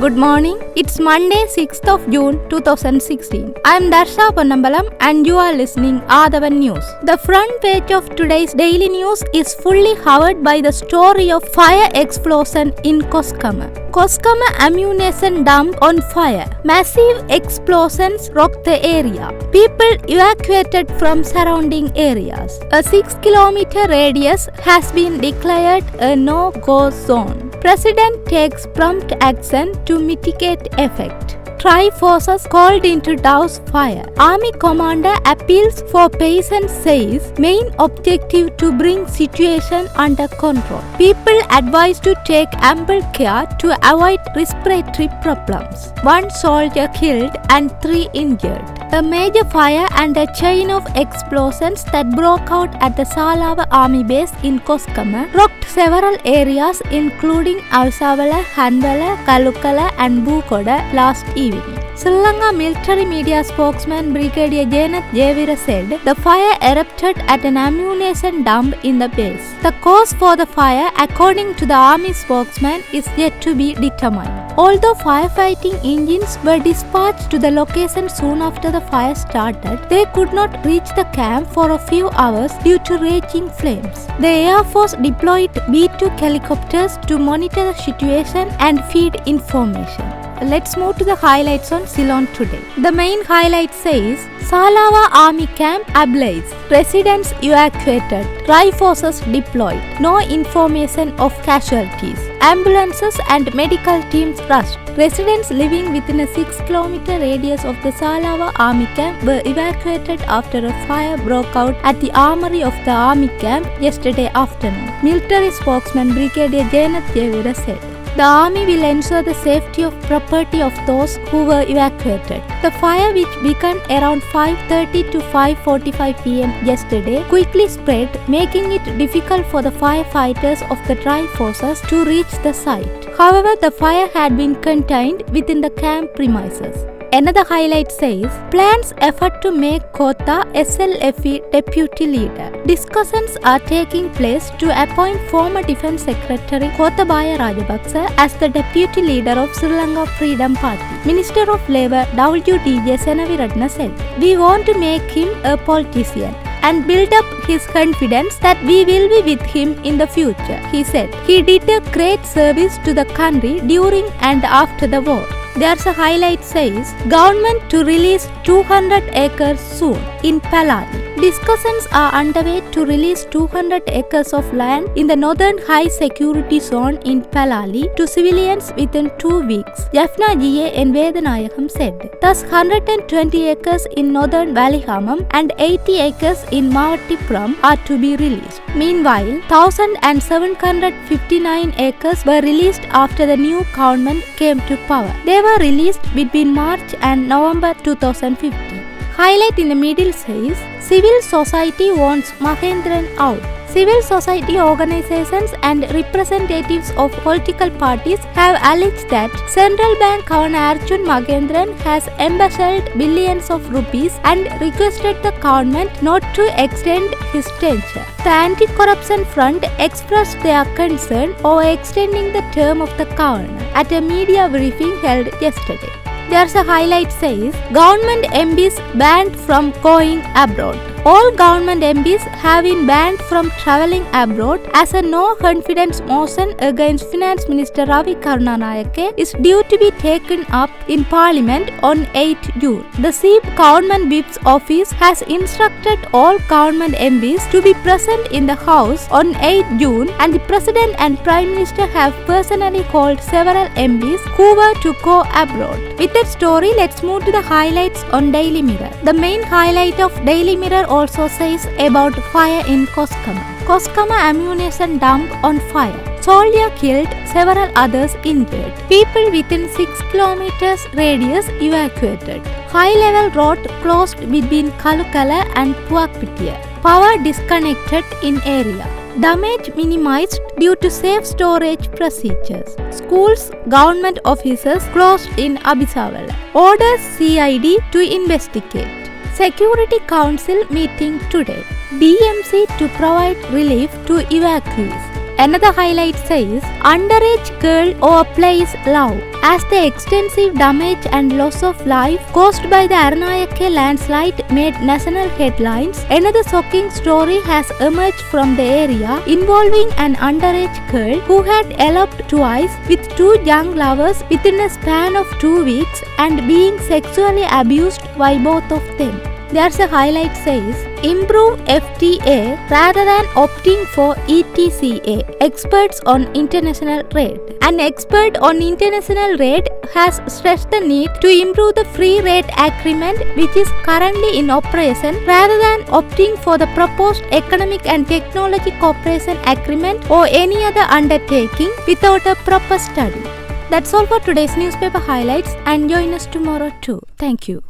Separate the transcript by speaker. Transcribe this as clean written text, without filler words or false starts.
Speaker 1: Good morning. It's Monday, 6th of June 2016. I'm Darsha Ponnambalam and you are listening Athavan News. The front page of today's daily news is fully covered by the story of fire explosion in Koskama. Koskama ammunition dump on fire. Massive explosions rocked the area. People evacuated from surrounding areas. A 6-kilometer radius has been declared a no-go zone. President takes prompt action to mitigate effect. Tri-forces called into douse fire. Army commander appeals for patience, says main objective to bring situation under control. People advised to take ample care to avoid respiratory problems. 1 soldier killed and 3 injured. A major fire and a chain of explosions that broke out at the Salava Army base in Koskama rocked several areas including Alsavala, Handala, Kalukala and Bukoda last evening. Sri Lanka military media spokesman Brigadier Janet Jevira said the fire erupted at an ammunition dump in the base. The cause for the fire, according to the army spokesman, is yet to be determined. Although firefighting engines were dispatched to the location soon after the fire started, they could not reach the camp for a few hours due to raging flames. The Air Force deployed B-2 helicopters to monitor the situation and feed information. Let's move to the highlights on Ceylon today. The main highlight says Salava Army Camp ablaze. Residents evacuated. Tri-forces deployed. No information of casualties. Ambulances and medical teams rushed. Residents living within a 6-kilometer radius of the Salava Army Camp were evacuated after a fire broke out at the armory of the Army Camp yesterday afternoon. Military spokesman Brigadier Janet Jevira said. The army will ensure the safety of property of those who were evacuated. The fire, which began around 5:30 to 5:45 pm yesterday, quickly spread, making it difficult for the firefighters of the Tri-forces to reach the site. However, the fire had been contained within the camp premises. Another highlight says, plans effort to make Kotha SLFE deputy leader. Discussions are taking place to appoint former Defence Secretary Gotabaya Rajapaksa as the deputy leader of Sri Lanka Freedom Party. Minister of Labour WDJ Senaviratna said, "We want to make him a politician and build up his confidence that we will be with him in the future," he said. He did a great service to the country during and after the war. There's a highlight says, government to release 200 acres soon in Palani. Discussions are underway to release 200 acres of land in the northern high security zone in Palali to civilians within 2 weeks, Jaffna GA and Vedanayakam said. Thus 120 acres in northern Valihamam and 80 acres in Mavattipuram are to be released. Meanwhile, 1,759 acres were released after the new government came to power. They were released between March and November 2015. Highlight in the middle says, Civil Society wants Mahendran out. Civil society organizations and representatives of political parties have alleged that Central Bank Governor Arjun Magendran has embezzled billions of rupees and requested the government not to extend his tenure. The Anti-Corruption Front expressed their concern over extending the term of the governor at a media briefing held yesterday. There's a highlight says, government MPs banned from going abroad. All government MPs have been banned from travelling abroad as a no-confidence motion against Finance Minister Ravi Karunanayake is due to be taken up in Parliament on 8 June. The Chief Government Whip's office has instructed all government MPs to be present in the House on 8 June and the President and Prime Minister have personally called several MPs who were to go abroad. With that story, let's move to the highlights on Daily Mirror. The main highlight of Daily Mirror also says about fire in Koskama. Koskama ammunition dump on fire. Soldier killed, several others injured. People within 6 kilometers radius evacuated. High-level road closed between Kalukala and Puakpitiya. Power disconnected in area. Damage minimized due to safe storage procedures. Schools, government offices closed in Abisavala. Orders CID to investigate. Security Council meeting today. DMC to provide relief to evacuees. Another highlight says, underage girl overplays love. As the extensive damage and loss of life caused by the Arunayake landslide made national headlines, another shocking story has emerged from the area involving an underage girl who had eloped twice with two young lovers within a span of 2 weeks and being sexually abused by both of them. There's a highlight says, improve FTA rather than opting for ETCA. Experts on international trade. An expert on international trade has stressed the need to improve the free trade agreement which is currently in operation rather than opting for the proposed economic and technology cooperation agreement or any other undertaking without a proper study. That's all for today's newspaper highlights, and join us tomorrow too. Thank you.